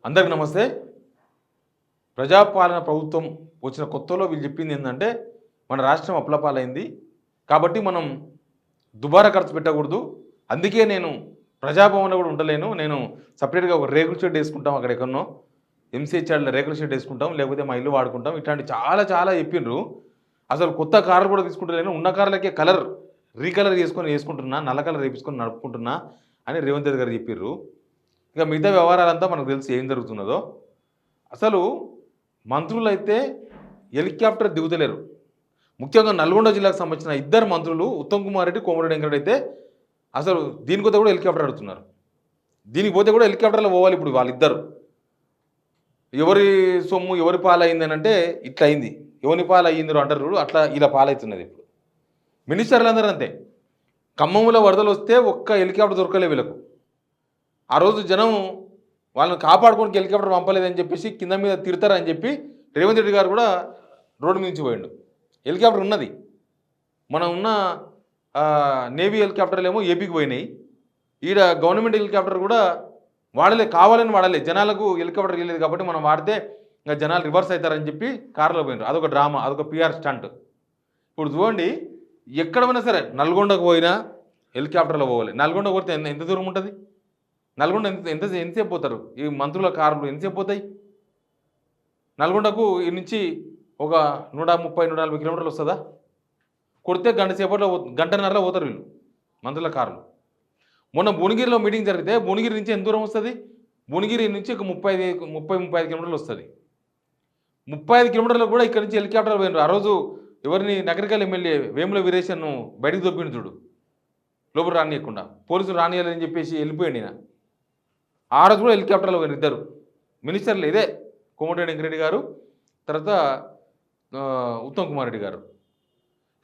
అందరికి నమస్తే. ప్రజాపాలన ప్రభుత్వం వచ్చిన కొత్తలో వీళ్ళు చెప్పింది ఏంటంటే మన రాష్ట్రం అప్లపాలైంది కాబట్టి మనం దుబారా ఖర్చు పెట్టకూడదు. అందుకే నేను ప్రజాభవన్లో కూడా ఉండలేను. నేను సపరేట్గా ఒక రేకుల షెడ్ వేసుకుంటాం, అక్కడ ఎక్కడనో ఎంసీహెచ్ఆర్లో రేకుల షెడ్ వేసుకుంటాం, లేకపోతే మా ఇల్లు వాడుకుంటాం. ఇట్లాంటి చాలా చాలా చెప్పిండ్రు. అసలు కొత్త కార్లు కూడా తీసుకుంటలేను, ఉన్న కార్లకే కలర్ రీకలర్ వేసుకుంటున్నా, నల్ల కలర్ వేసుకొని నడుపుకుంటున్నా అని రేవంత్ రెడ్డి గారు చెప్పిర్రు. ఇక మిగతా వ్యవహారాలంతా మనకు తెలిసి ఏం జరుగుతున్నదో. అసలు మంత్రులు అయితే హెలికాప్టర్ దిగుతలేరు. ముఖ్యంగా నల్గొండ జిల్లాకు సంబంధించిన ఇద్దరు మంత్రులు ఉత్తమ్ కుమార్ రెడ్డి, కోమటిరెడ్డి వెంకరెడ్డి అయితే అసలు దీనికి పోతే కూడా హెలికాప్టర్ అడుగుతున్నారు. దీనికి పోతే కూడా హెలికాప్టర్లో పోవాలి. ఇప్పుడు వాళ్ళిద్దరు ఎవరి సొమ్ము ఎవరి పాలైందని అంటే ఇట్లా అయింది, ఎవరి పాలు అయ్యిందో అంటారు, అట్లా ఇలా పాలవుతున్నది. ఇప్పుడు మినిస్టర్లు అందరూ అంతే. ఖమ్మంలో వరదలు వస్తే ఒక్క హెలికాప్టర్ దొరకలే వీళ్ళకు. ఆ రోజు జనం వాళ్ళని కాపాడుకోవడానికి హెలికాప్టర్ పంపలేదని చెప్పేసి కింద మీద తిడతారని చెప్పి రేవంత్ రెడ్డి గారు కూడా రోడ్డు నుంచి పోయిండు. హెలికాప్టర్ ఉన్నది, మనం ఉన్న నేవీ హెలికాప్టర్లు ఏమో ఏపీకి పోయినాయి. ఈడ గవర్నమెంట్ హెలికాప్టర్ కూడా వాడలే, కావాలని వాడలే. జనాలకు హెలికాప్టర్ వెళ్ళలేదు కాబట్టి మనం వాడితే ఇంకా జనాలు రివర్స్ అవుతారని చెప్పి కారులో పోయినారు. అదొక డ్రామా, అదొక పిఆర్ స్టంట్. ఇప్పుడు చూడండి, ఎక్కడ పోయినా సరే నల్గొండకు పోయినా హెలికాప్టర్లో పోవాలి. నల్గొండ పోతే ఎంత దూరం ఉంటుంది? నల్గొండ ఎంతసేపు పోతారు ఈ మంత్రుల కార్లు? ఎంతసేపు పోతాయి? నల్గొండకు ఈ నుంచి ఒక 130-140 కిలోమీటర్లు వస్తుందా? కొడితే గంట సేపట్లో, గంటన్నరలో పోతారు వీళ్ళు మంత్రుల కార్లు. మొన్న భువనగిరిలో మీటింగ్ జరిగితే భువనగిరి నుంచి ఎంత దూరం వస్తుంది? భువనగిరి నుంచి ఒక 30-35 కిలోమీటర్లు వస్తుంది. 35 కిలోమీటర్లు కూడా ఇక్కడ నుంచి హెలికాప్టర్ పోయినారు. ఆ రోజు ఎవరిని నగరికల్ ఎమ్మెల్యే వేముల వీరేశన్ను బయటకు దొప్పిండు చూడు, లోపల రానియకుండా. పోలీసులు రానియాలని చెప్పేసి వెళ్ళిపోయాడు ఈయన. ఆ రోజు కూడా హెలికాప్టర్లో పోయిన ఇద్దరు మినిస్టర్లు, ఇదే కోమటిరెడ్డి వెంకరెడ్డి గారు, తర్వాత ఉత్తమ్ కుమార్ రెడ్డి గారు.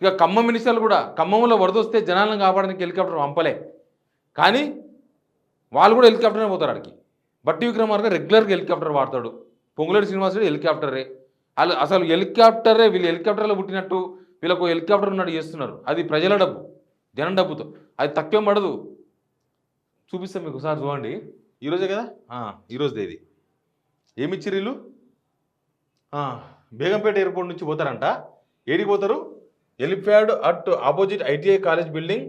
ఇక ఖమ్మం మినిస్టర్లు కూడా ఖమ్మంలో వరద వస్తే జనాలను కాపాడడానికి హెలికాప్టర్ పంపలే, కానీ వాళ్ళు కూడా హెలికాప్టర్నే పోతారు అక్కడికి. బట్టి విక్రమార్క రెగ్యులర్గా హెలికాప్టర్ వాడతాడు, పొంగులేటి శ్రీనివాసరెడ్డి హెలికాప్టరే. వాళ్ళు అసలు హెలికాప్టరే, వీళ్ళు హెలికాప్టర్లో పుట్టినట్టు వీళ్ళకు హెలికాప్టర్ ఉన్నట్టు చేస్తున్నారు. అది ప్రజల డబ్బు, జనం డబ్బుతో. అది తక్కువ పడదు. చూపిస్తాం మీకు ఒకసారి చూడండి. ఈరోజే కదా, ఈరోజుదే ఇది. ఏమిచ్చిర్రు వీళ్ళు? బేగంపేట ఎయిర్పోర్ట్ నుంచి పోతారంట. ఏడికి పోతారు? Helipad at opposite ITI college building,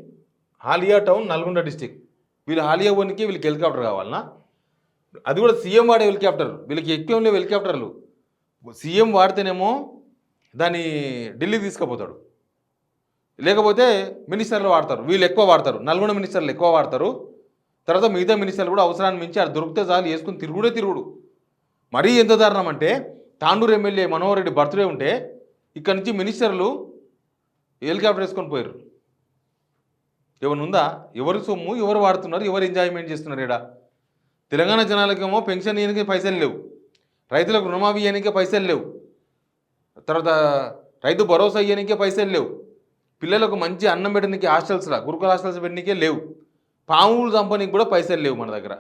Haliya town, Nalgonda district. వీళ్ళు హాలియా పోనీకి వీళ్ళకి హెలికాప్టర్ కావాలన్నా? అది కూడా సీఎం వాడే హెలికాప్టర్. వీళ్ళకి ఎక్కువ లేవు హెలికాప్టర్లు. సీఎం వాడితేనేమో దాన్ని ఢిల్లీకి తీసుకుపోతాడు, లేకపోతే మినిస్టర్లు వాడతారు. వీళ్ళు ఎక్కువ వాడతారు, నల్గొండ మినిస్టర్లు ఎక్కువ వాడతారు. తర్వాత మిగతా మినిస్టర్లు కూడా అవసరాన్ని మించి అది దొరికితే చాలు వేసుకుని తిరుగుడు. మరీ ఎంత దారుణం అంటే, తాండూరు ఎమ్మెల్యే మనోహర్ రెడ్డి బర్త్డే ఉంటే ఇక్కడ నుంచి మినిస్టర్లు హెలికాప్టర్ వేసుకొని పోయారు. ఏమన్నా ఉందా? ఎవరి సొమ్ము ఎవరు వాడుతున్నారు, ఎవరు ఎంజాయ్మెంట్ చేస్తున్నారు? ఇక్కడ తెలంగాణ జనాలకేమో పెన్షన్ ఇవ్వడానికి పైసలు లేవు, రైతులకు రుణమాఫీ ఇవ్వడానికే పైసలు లేవు, తర్వాత రైతు భరోసా ఇవ్వడానికే పైసలు లేవు, పిల్లలకు మంచి అన్నం పెట్టడానికి హాస్టల్స్లా గురుకుల హాస్టల్స్ పెట్టడానికే లేవు, పాములు చంపడానికి కూడా పైసలు లేవు మన దగ్గర.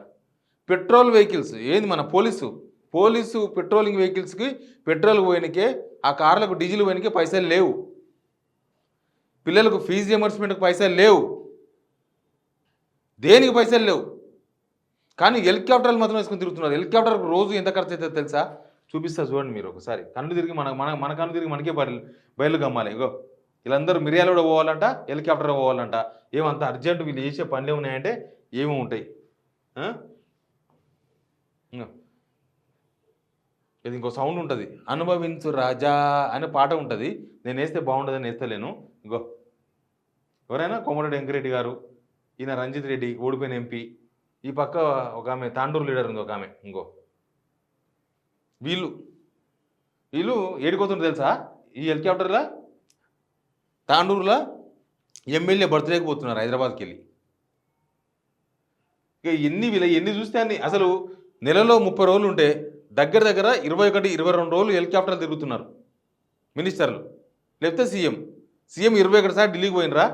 పెట్రోల్ వెహికల్స్ ఏంది, మన పోలీసు పెట్రోలింగ్ వెహికల్స్కి పెట్రోల్ పోయినకే, ఆ కార్లకు డీజిల్ పోయినకే పైసలు లేవు, పిల్లలకు ఫీజు రియంబర్స్మెంట్కి పైసలు లేవు, దేనికి పైసలు లేవు. కానీ హెలికాప్టర్లు మాత్రం వేసుకొని తిరుగుతున్నారు. హెలికాప్టర్కు రోజు ఎంత ఖర్చు అవుతుందో తెలుసా? చూపిస్తా చూడండి మీరు ఒకసారి. కన్ను తిరిగి మన కన్ను తిరిగి మనకే బయలు గమ్మాలి. ఇగో వీళ్ళందరూ మిరియాలు కూడా పోవాలంట, హెలికాప్టర్ పోవాలంట. ఏమంత అర్జెంటు వీళ్ళు చేసే పనులు ఏమున్నాయంటే ఏమి ఉంటాయి. ఇది ఇంకో సౌండ్ ఉంటుంది, అనుభవించు రాజా అనే పాట ఉంటుంది. నేను వేస్తే బాగుంటుందని వేస్తలేను. ఇంకో ఎవరైనా కోమటిరెడ్డి వెంకరెడ్డి గారు, ఈయన రంజిత్ రెడ్డి ఓడిపోయిన ఎంపీ, ఈ పక్క ఒక ఆమె తాండూరు లీడర్ ఉంది ఒక ఆమె, ఇంకో వీళ్ళు ఏడిపోతుండ్రు తెలుసా? ఈ హెలికాప్టర్లో తాండూరులో ఎమ్మెల్యే బర్త్డేకి పోతున్నారు హైదరాబాద్కి వెళ్ళి. ఇక ఎన్ని చూస్తే అన్ని. అసలు నెలలో 30 రోజులు ఉంటే దగ్గర 21-22 రోజులు హెలికాప్టర్లు తిరుగుతున్నారు మినిస్టర్లు, లేకపోతే సీఎం 21 సార్లు ఢిల్లీకి పోయినరా?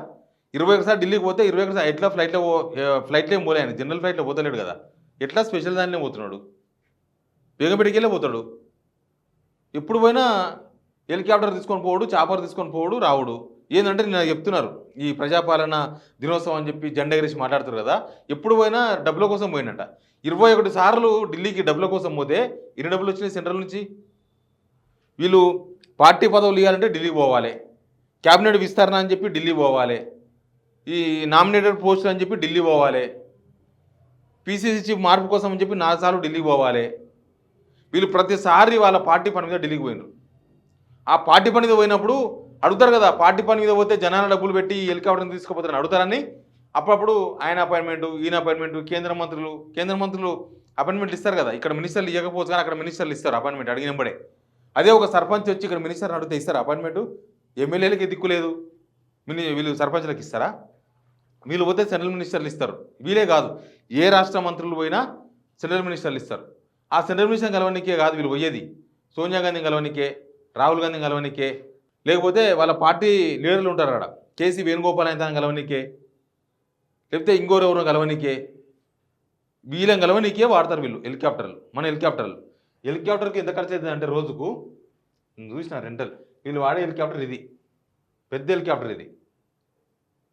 21 సార్లు ఢిల్లీకి పోతే 21 సార్లు ఎట్లా ఫ్లైట్లో ఏం పోలే ఆయన, జనరల్ ఫ్లైట్లో పోతలేడు కదా, ఎట్లా స్పెషల్ దానిలో పోతున్నాడు, బేగంపేటకి వెళ్ళే పోతాడు. ఎప్పుడు పోయినా హెలికాప్టర్ తీసుకొని పోవడు, చాపర్ తీసుకొని పోవడు, రావుడు. ఏంటంటే నేను చెప్తున్నారు ఈ ప్రజాపాలన దినోత్సవం అని చెప్పి జెండా ఎగరేసి మాట్లాడుతారు కదా, ఎప్పుడు పోయినా డబ్బుల కోసం పోయినట. 21 సార్లు ఢిల్లీకి డబ్బుల కోసం పోతే ఎన్ని డబ్బులు వచ్చినాయి సెంట్రల్ నుంచి? వీళ్ళు పార్టీ పదవులు ఇవ్వాలంటే ఢిల్లీకి పోవాలి, క్యాబినెట్ విస్తరణ అని చెప్పి ఢిల్లీ పోవాలి, ఈ నామినేటెడ్ పోస్టులు అని చెప్పి ఢిల్లీ పోవాలి, పీసీసీ చీఫ్ మార్పు కోసం అని చెప్పి 4 సార్లు ఢిల్లీకి పోవాలి. వీళ్ళు ప్రతిసారి వాళ్ళ పార్టీ పని మీద ఢిల్లీకి పోయినారు. ఆ పార్టీ పని మీద పోయినప్పుడు అడుగుతారు కదా, పార్టీ పని మీద పోతే జనాల డబ్బులు పెట్టి హెలికాప్టర్ని తీసుకుపోతారని అడుగుతారని. అప్పుడప్పుడు ఆయన అపాయింట్మెంటు, ఈయన అపాయింట్మెంటు, కేంద్ర మంత్రులు అపాయింట్మెంట్లు ఇస్తారు కదా. ఇక్కడ మినిస్టర్లు ఇవ్వకపోవచ్చు కానీ అక్కడ మినిస్టర్లు ఇస్తారు అపాయింట్మెంట్ అడిగినప్పుడే. అదే ఒక సర్పంచ్ వచ్చి ఇక్కడ మినిస్టర్ అడిగితే ఇస్తారు అపాయింట్మెంటు? ఎమ్మెల్యేలకి దిక్కులేదు, వీళ్ళు సర్పంచ్లకు ఇస్తారా? వీళ్ళు పోతే సెంట్రల్ మినిస్టర్లు ఇస్తారు. వీలే కాదు, ఏ రాష్ట్ర మంత్రులు పోయినా సెంట్రల్ మినిస్టర్లు ఇస్తారు. ఆ సెంట్రల్ మినిస్టర్ కలవనికే కాదు వీళ్ళు పోయేది, సోనియా గాంధీ కలవనికే, రాహుల్ గాంధీ కలవనికే, లేకపోతే వాళ్ళ పార్టీ లీడర్లు ఉంటారు అక్కడ, కేసీ వేణుగోపాల్ అయితే కలవనికే, లేకపోతే ఇంకోరెవరో కలవనికే, వీళ్ళని కలవనికే వాడతారు వీళ్ళు హెలికాప్టర్లు. మన హెలికాప్టర్కి ఎంత ఖర్చు అవుతుంది అంటే రోజుకు చూసిన రెంటల్ వీళ్ళు వాడే హెలికాప్టర్ ఇది, పెద్ద హెలికాప్టర్ ఇది.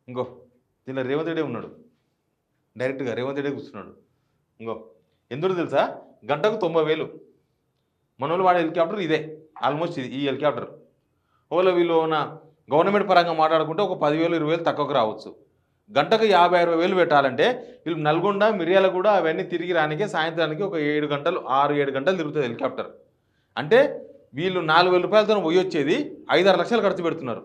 ఇంకో దీనిలో రేవంత్ రెడ్డి ఉన్నాడు, డైరెక్ట్గా రేవంత్ రెడ్డి కూర్చున్నాడు. ఇంకో ఎందుకు తెలుసా, గంటకు 90,000. మన వాళ్ళు వాడే హెలికాప్టర్ ఇదే, ఆల్మోస్ట్ ఇది ఈ హెలికాప్టర్. ఒకవేళ వీళ్ళు ఉన్న గవర్నమెంట్ పరంగా మాట్లాడుకుంటే ఒక 10,000 20,000 తక్కువకు రావచ్చు. గంటకు 50-60,000 పెట్టాలంటే వీళ్ళు నల్గొండ మిర్యాలగూడ అవన్నీ తిరిగి రానికే సాయంత్రానికి ఒక 7 గంటలు 6-7 గంటలు తిరుగుతుంది హెలికాప్టర్. అంటే వీళ్ళు 4,000 రూపాయలతో పోయి వచ్చేది 5-6 లక్షలు ఖర్చు పెడుతున్నారు.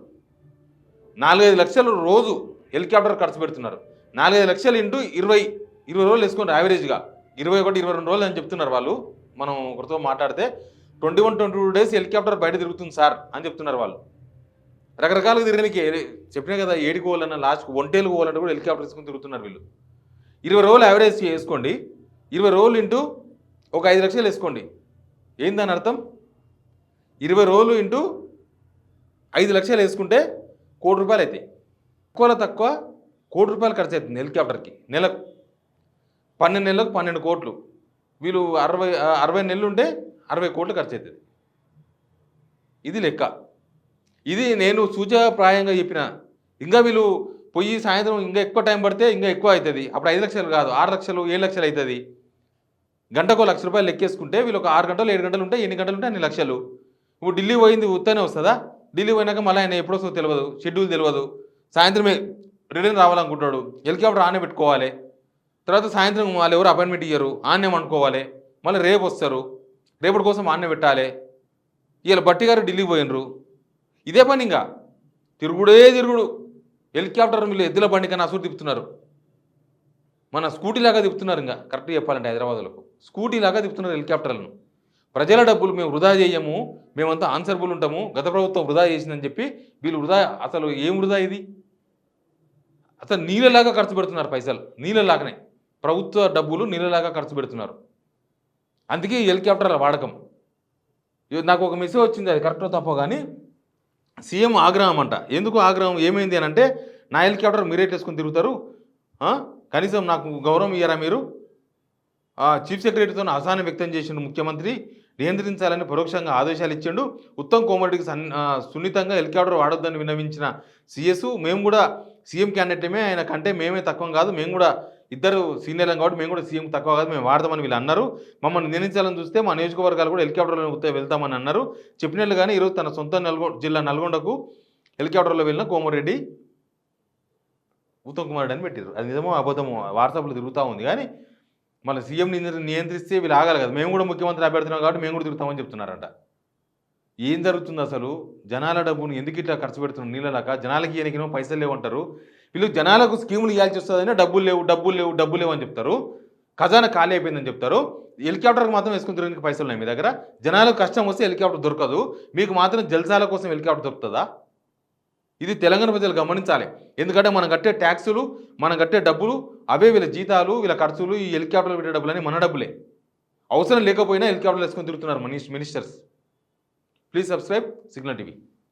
4-5 లక్షలు రోజు హెలికాప్టర్ ఖర్చు పెడుతున్నారు. 4-5 లక్షలు ఇంటూ 20 రోజులు వేసుకోండి యావరేజ్గా, 21-22 రోజులు అని చెప్తున్నారు వాళ్ళు. మనం ఒకరితో మాట్లాడితే 21-22 డేస్ హెలికాప్టర్ బయట తిరుగుతుంది సార్ అని చెప్తున్నారు వాళ్ళు. రకరకాలుగా తిరగడానికి చెప్పినా కదా, ఏడికి పోవాలన్నా లాస్ట్కి ఒంటేలు పోవాలంటే కూడా హెలికాప్టర్ తీసుకుని తిరుగుతున్నారు వీళ్ళు. 20 రోజులు యావరేజ్ వేసుకోండి, 20 రోజులు ఇంటూ ఒక 5 లక్షలు వేసుకోండి. ఏందని అర్థం? 20 రోజులు ఇంటూ 5 లక్షలు వేసుకుంటే 1 కోటి రూపాయలు అవుతాయి. తక్కువ 1 కోటి రూపాయలు ఖర్చు అవుతుంది హెలికాప్టర్కి నెలకు. 12 నెలలకు 12 కోట్లు. వీళ్ళు 60 నెలలు ఉంటే 60 కోట్లు ఖర్చు అవుతుంది. ఇది లెక్క. ఇది నేను సూచప్రాయంగా చెప్పిన. ఇంకా వీళ్ళు పోయి సాయంత్రం ఇంకా ఎక్కువ టైం పడితే ఇంకా ఎక్కువ అవుతుంది. అప్పుడు 5 లక్షలు కాదు 6 లక్షలు 7 లక్షలు అవుతుంది. గంటకు 1 లక్ష రూపాయలు లెక్కేసుకుంటే వీళ్ళు ఒక 6 గంటలు 7 గంటలు ఉంటే ఎన్ని గంటలు ఉంటే అన్ని లక్షలు. ఇప్పుడు ఢిల్లీ పోయింది ఉత్తనే వస్తుందా? ఢిల్లీ పోయినాక మళ్ళీ ఆయన ఎప్పుడు వస్తుందో తెలియదు, షెడ్యూల్ తెలియదు. సాయంత్రమే రిటర్న్ రావాలనుకుంటాడు, హెలికాప్టర్ ఆనే పెట్టుకోవాలి. తర్వాత సాయంత్రం వాళ్ళు ఎవరు అపాయింట్మెంట్ ఇయ్యరు, ఆన్నే అనుకోవాలి. మళ్ళీ రేపు వస్తారు, రేపటి కోసం ఆన్నే పెట్టాలి. వీళ్ళు బట్టి గారు ఢిల్లీకి పోయినరు, ఇదే పని. ఇంకా తిరుగుడు. హెలికాప్టర్ వీళ్ళు ఎద్దుల బండి కన్నా అసలు తిప్పుతున్నారు. మన స్కూటీలాగా తిప్పుతున్నారు. ఇంకా కరెక్ట్గా చెప్పాలంటే హైదరాబాద్లకు స్కూటీలాగా తిప్పుతున్నారు హెలికాప్టర్లను. ప్రజల డబ్బులు మేము వృధా చేయము, మేమంతా ఆన్సర్బుల్ ఉంటాము, గత ప్రభుత్వం వృధా చేసిందని చెప్పి వీళ్ళు వృధా. అసలు ఏం వృధా ఇది? అసలు నీళ్ళలాగా ఖర్చు పెడుతున్నారు పైసలు, నీళ్ళలాగానే ప్రభుత్వ డబ్బులు నీళ్ళలాగా ఖర్చు పెడుతున్నారు. అందుకే ఈ హెలికాప్టర్ల వాడకం. నాకు ఒక మెసేజ్ వచ్చింది, అది కరెక్టో తప్పో కానీ, సీఎం ఆగ్రహం అంట. ఎందుకు ఆగ్రహం, ఏమైంది అని అంటే, నా హెలికాప్టర్ మీరే వేసుకొని తిరుగుతారు, కనీసం నాకు గౌరవం ఇయ్యరా మీరు? చీఫ్ సెక్రటరీతో అసహనం వ్యక్తం చేసిండు ముఖ్యమంత్రి, నియంత్రించాలని పరోక్షంగా ఆదేశాలు ఇచ్చిండు. ఉత్తమ్ కోమరెడ్డికి సున్నితంగా హెలికాప్టర్ వాడొద్దని విన్నవించిన సీఎస్, మేము కూడా సీఎం క్యాండిడేటమే, ఆయన కంటే మేమే తక్కువ కాదు, మేము కూడా ఇద్దరు సీనియర్లం కాబట్టి మేము కూడా సీఎం తక్కువ కాదు, మేము వాడదామని వీళ్ళు అన్నారు. మమ్మల్ని నిందించాలని చూస్తే మా నియోజకవర్గాలు కూడా హెలికాప్టర్లో వెళ్తామని అన్నారు. చెప్పినట్లుగానే ఈరోజు తన సొంత జిల్లా నల్గొండకు హెలికాప్టర్లో వెళ్ళిన కోమరెడ్డి ఉత్తమ్ కుమార్ రెడ్డి అని పెట్టారు. అది నిజమో అబద్ధమో వాట్సాప్లో తిరుగుతూ ఉంది. కానీ మళ్ళీ సీఎం నియంత్రిస్తే వీళ్ళు ఆగాలి కదా, మేము కూడా ముఖ్యమంత్రి అభ్యర్థినాం కాబట్టి మేము కూడా తిరుగుతామని చెప్తున్నారంట. ఏం జరుగుతుంది అసలు? జనాల డబ్బును ఎందుకు ఇట్లా ఖర్చు పెడుతున్నారు నీళ్ళలాగా? జనాలకి ఈయనకినో పైసలు లేవంటారు వీళ్ళు. జనాలకు స్కీములు ఇవ్వాల్సి వస్తుందని డబ్బులు లేవు అని చెప్తారు. ఖజానా ఖాళీ అయిపోయిందని చెప్తారు. హెలికాప్టర్కి మాత్రం వేసుకుని తిరగడానికి పైసలు ఉన్నాయి మీ దగ్గర. జనాలకు కష్టం వస్తే హెలికాప్టర్ దొరకదు, మీకు మాత్రం జల్సాల కోసం హెలికాప్టర్ దొరుకుతుందా? ఇది తెలంగాణ ప్రజలు గమనించాలి. ఎందుకంటే మనం కట్టే ట్యాక్సులు, మనం కట్టే డబ్బులు, అవే వీళ్ళ జీతాలు, వీళ్ళ ఖర్చులు. ఈ హెలికాప్టర్లు పెట్టే డబ్బులని మన డబ్బులే. అవసరం లేకపోయినా హెలికాప్టర్లు వేసుకొని తిరుగుతున్నారు ministers. Please subscribe signal TV.